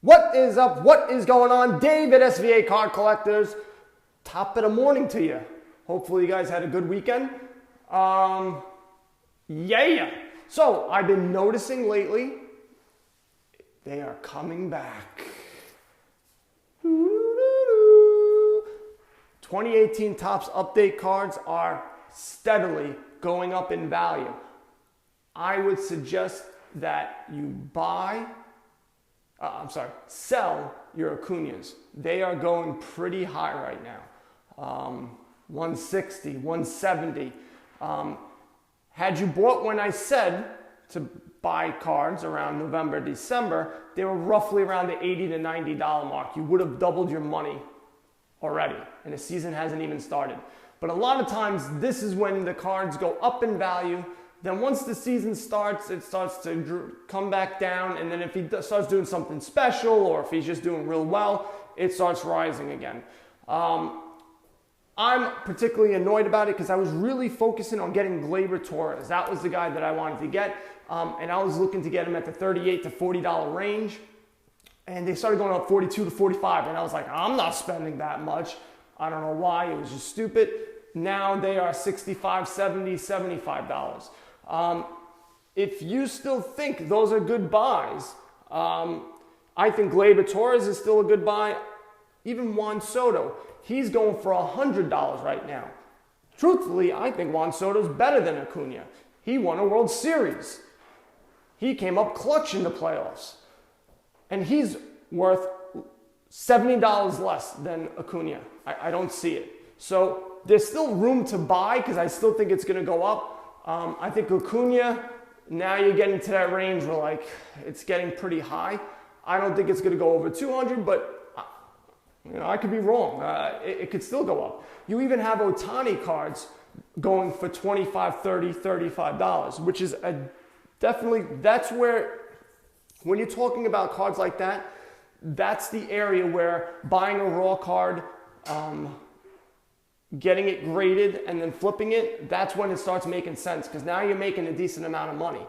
What is up? What is going on? David, SVA Card Collectors. Top of the morning to you. Hopefully you guys had a good weekend. Yeah. So I've been noticing lately, they are coming back. 2018 Topps update cards are steadily going up in value. I would suggest that you sell your Acuñas. They are going pretty high right now. 160, 170. Had you bought when I said to buy cards around November, December, they were roughly around the $80 to $90 mark. You would have doubled your money already, and the season hasn't even started. But a lot of times, this is when the cards go up in value. Then once the season starts, it starts to come back down, and then if he starts doing something special, or if he's just doing real well, it starts rising again. I'm particularly annoyed about it because I was really focusing on getting Gleyber Torres. That was the guy that I wanted to get, and I was looking to get him at the $38 to $40 range, and they started going up 42 to 45, and I was like, I'm not spending that much. I don't know why, it was just stupid. Now they are $65, $70, $75. If you still think those are good buys, I think Gleyber Torres is still a good buy. Even Juan Soto, he's going for $100 right now. Truthfully, I think Juan Soto's better than Acuña. He won a World Series. He came up clutch in the playoffs. And he's worth $70 less than Acuña. I don't see it. So there's still room to buy because I still think it's going to go up. I think Acuña, now you're getting to that range where like it's getting pretty high. I don't think it's going to go over 200, but I could be wrong. It could still go up. You even have Ohtani cards going for $25, $30, $35, which is that's where, when you're talking about cards like that, that's the area where buying a raw card, getting it graded and then flipping it, that's when it starts making sense because now you're making a decent amount of money.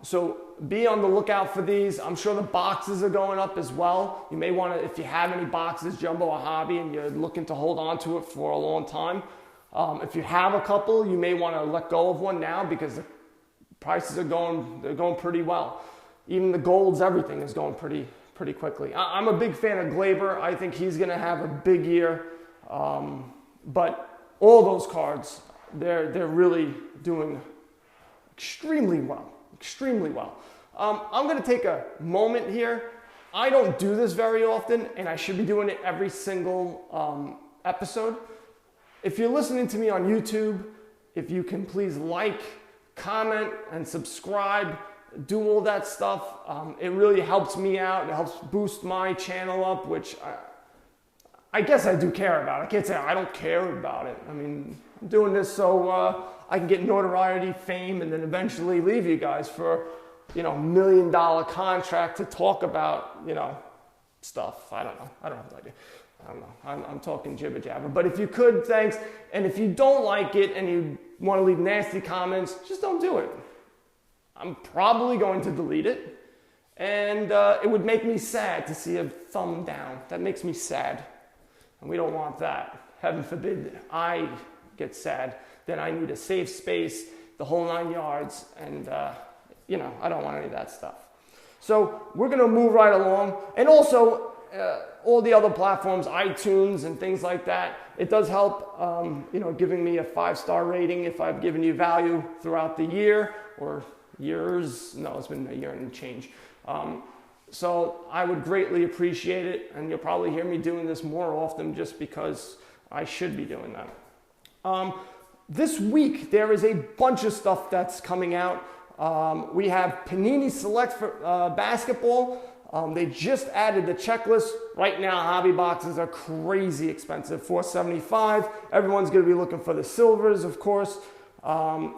So be on the lookout for these. I'm sure the boxes are going up as well. You may want to, if you have any boxes, jumbo or hobby, and you're looking to hold on to it for a long time. If you have a couple, you may want to let go of one now because the prices are going pretty well. Even the golds, everything is going pretty quickly. I'm a big fan of Gleyber. I think he's going to have a big year. But all those cards, they're really doing extremely well. I'm going to take a moment here. I don't do this very often, and I should be doing it every single episode. If you're listening to me on YouTube, if you can please like, comment, and subscribe, do all that stuff. It really helps me out. It helps boost my channel up, which I guess I do care about. I can't say I don't care about it. I mean, I'm doing this so I can get notoriety, fame, and then eventually leave you guys for, $1 million contract to talk about, stuff. I don't know. I don't have no idea. I don't know. I'm talking jibber jabber. But if you could, thanks. And if you don't like it and you want to leave nasty comments, just don't do it. I'm probably going to delete it. And it would make me sad to see a thumb down. That makes me sad. And we don't want that. Heaven forbid I get sad. Then I need a safe space, the whole 9 yards, and I don't want any of that stuff. So we're going to move right along. And also, all the other platforms, iTunes and things like that, it does help, giving me a 5-star rating if I've given you value throughout the year or years. No, it's been a year and change. So I would greatly appreciate it, and you'll probably hear me doing this more often just because I should be doing that. This week, there is a bunch of stuff that's coming out. We have Panini Select for basketball. They just added the checklist. Right now, hobby boxes are crazy expensive, $475. Everyone's going to be looking for the silvers, of course. Probably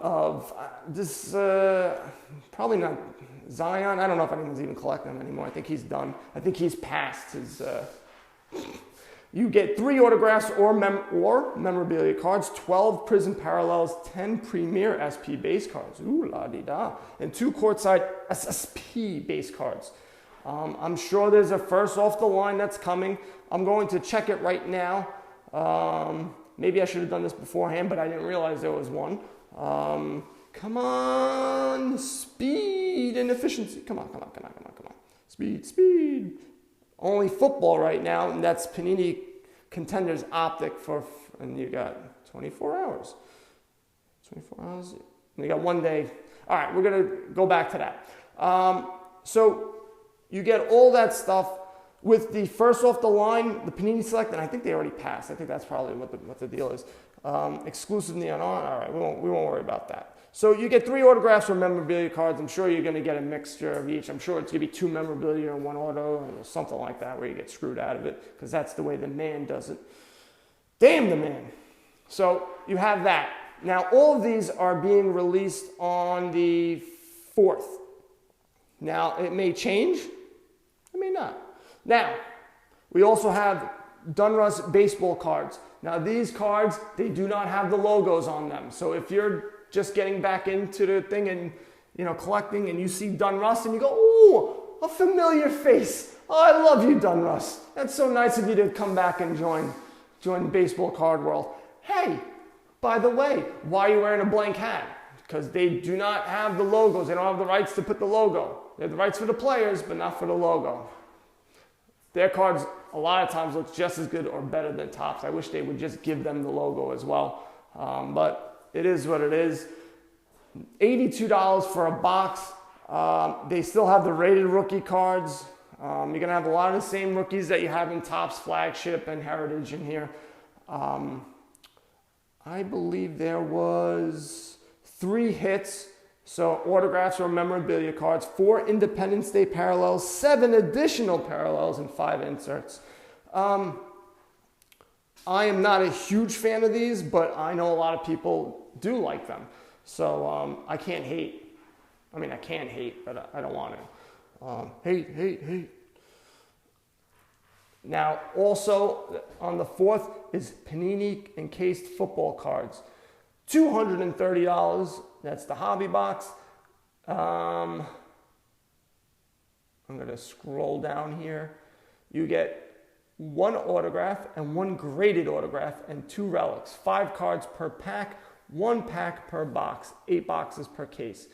not Zion. I don't know if anyone's even collecting them anymore. I think he's done. I think he's past his. You get 3 autographs or memorabilia cards, 12 Prism Parallels, 10 Premier SP base cards. Ooh la di da, and 2 courtside SSP base cards. I'm sure there's a first off the line that's coming. I'm going to check it right now. Maybe I should have done this beforehand, but I didn't realize there was one. Come on, speed and efficiency. Come on. Speed. Only football right now, and that's Panini Contenders Optic and you got 24 hours. 24 hours. You got 1 day. All right, we're going to go back to that. So you get all that stuff with the first off the line, the Panini Select, and I think they already passed. I think that's probably what the deal is. Exclusive neon on. All right, we won't worry about that. So you get 3 autographs or memorabilia cards. I'm sure you're going to get a mixture of each. I'm sure it's going to be 2 memorabilia and 1 auto or something like that where you get screwed out of it because that's the way the man does it. Damn the man. So you have that. Now all of these are being released on the 4th. Now it may change. It may not. Now we also have Donruss baseball cards. Now these cards, they do not have the logos on them. So if you're just getting back into the thing and collecting and you see Donruss and you go, "Ooh, a familiar face. Oh, I love you, Donruss. That's so nice of you to come back and join the baseball card world." Hey, by the way, why are you wearing a blank hat? Because they do not have the logos. They don't have the rights to put the logo. They have the rights for the players, but not for the logo. Their cards a lot of times look just as good or better than Topps. I wish they would just give them the logo as well. But it is what it is. $82 for a box. They still have the rated rookie cards. You're going to have a lot of the same rookies that you have in Topps Flagship and Heritage in here. I believe there was 3 hits. So autographs or memorabilia cards, 4 Independence Day parallels, 7 additional parallels, and 5 inserts. I am not a huge fan of these, but I know a lot of people do like them. So I can't hate. I mean, I can hate, but I don't want to. Hate. Now, also on the 4th is Panini encased football cards. $230. That's the hobby box. I'm going to scroll down here. You get 1 autograph and 1 graded autograph and 2 relics. 5 cards per pack, 1 pack per box, 8 boxes per case.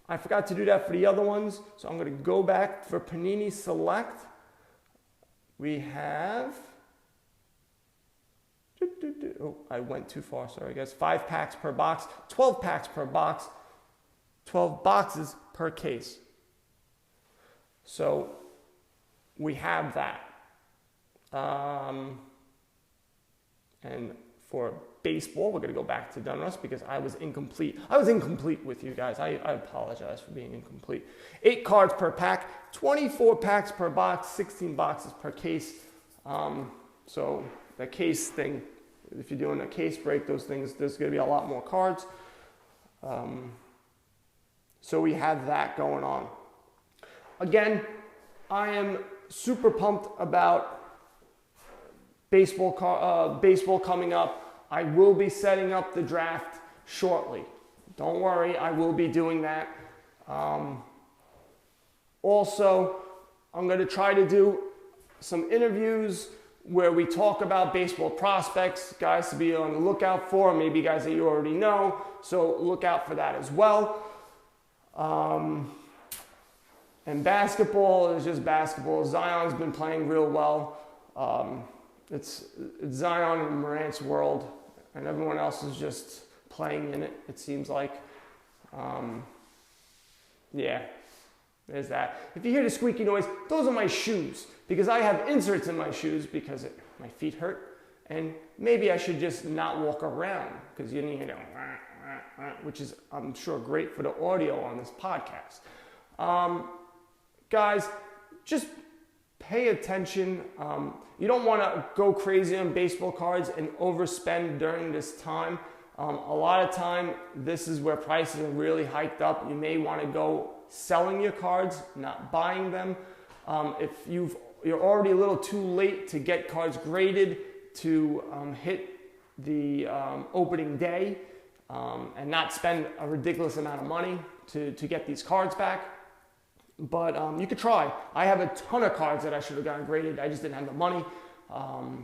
I forgot to do that for the other ones, so I'm going to go back for Panini Select. We have... Oh, I went too far, sorry guys. 5 packs per box, 12 packs per box, 12 boxes per case. So we have that. And for baseball, we're going to go back to Donruss because I was incomplete. I was incomplete with you guys. I apologize for being incomplete. 8 cards per pack, 24 packs per box, 16 boxes per case. So the case thing, if you're doing a case break, those things, there's going to be a lot more cards. So we have that going on. Again, I am super pumped about baseball coming up. I will be setting up the draft shortly. Don't worry, I will be doing that. Also, I'm going to try to do some interviews where we talk about baseball prospects, guys to be on the lookout for, maybe guys that you already know, so look out for that as well. And basketball is just basketball. Zion's been playing real well. It's Zion and Morant's world, and everyone else is just playing in it, it seems like. Yeah, there's that. If you hear the squeaky noise, those are my shoes, because I have inserts in my shoes because my feet hurt, and maybe I should just not walk around, because you need which is, I'm sure, great for the audio on this podcast. Guys, just pay attention. You don't want to go crazy on baseball cards and overspend during this time. A lot of time, this is where prices are really hiked up. You may want to go selling your cards, not buying them. If you're already a little too late to get cards graded to hit the opening day and not spend a ridiculous amount of money to get these cards back, But you could try. I have a ton of cards that I should have gotten graded. I just didn't have the money.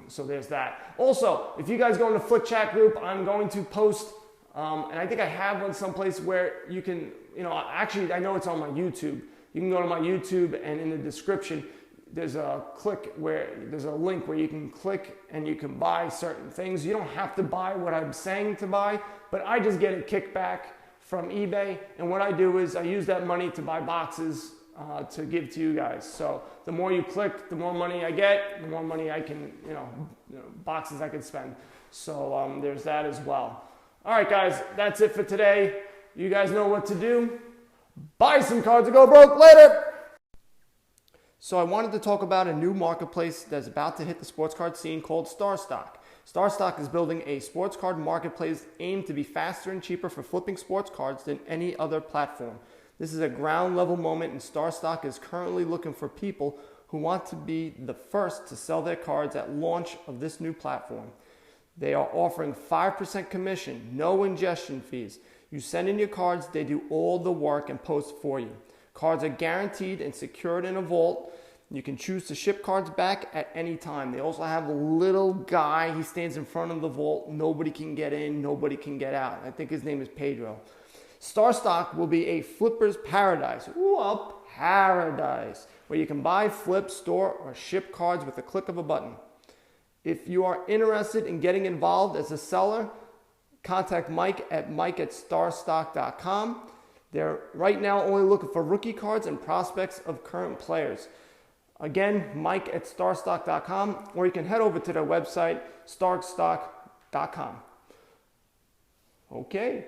So there's that. Also, if you guys go in the Flick Chat group, I'm going to post, and I think I have one someplace where you can, actually I know it's on my YouTube. You can go to my YouTube, and in the description, there's a link where you can click and you can buy certain things. You don't have to buy what I'm saying to buy, but I just get a kickback from eBay. And what I do is I use that money to buy boxes to give to you guys. So the more you click, the more money I get, the more money I can, boxes I can spend. So there's that as well. All right, guys, that's it for today. You guys know what to do. Buy some cards or go broke later. So I wanted to talk about a new marketplace that's about to hit the sports card scene called StarStock. StarStock is building a sports card marketplace aimed to be faster and cheaper for flipping sports cards than any other platform. This is a ground level moment, and StarStock is currently looking for people who want to be the first to sell their cards at launch of this new platform. They are offering 5% commission, no ingestion fees. You send in your cards, they do all the work and post for you. Cards are guaranteed and secured in a vault. You can choose to ship cards back at any time. They also have a little guy, he stands in front of the vault. Nobody can get in, nobody can get out. I think his name is Pedro. StarStock will be a flipper's paradise. Ooh, a paradise, where you can buy, flip, store, or ship cards with a click of a button. If you are interested in getting involved as a seller, contact Mike at mike@starstock.com. They're right now only looking for rookie cards and prospects of current players. Again, mike@starstock.com, or you can head over to their website, starstock.com. Okay.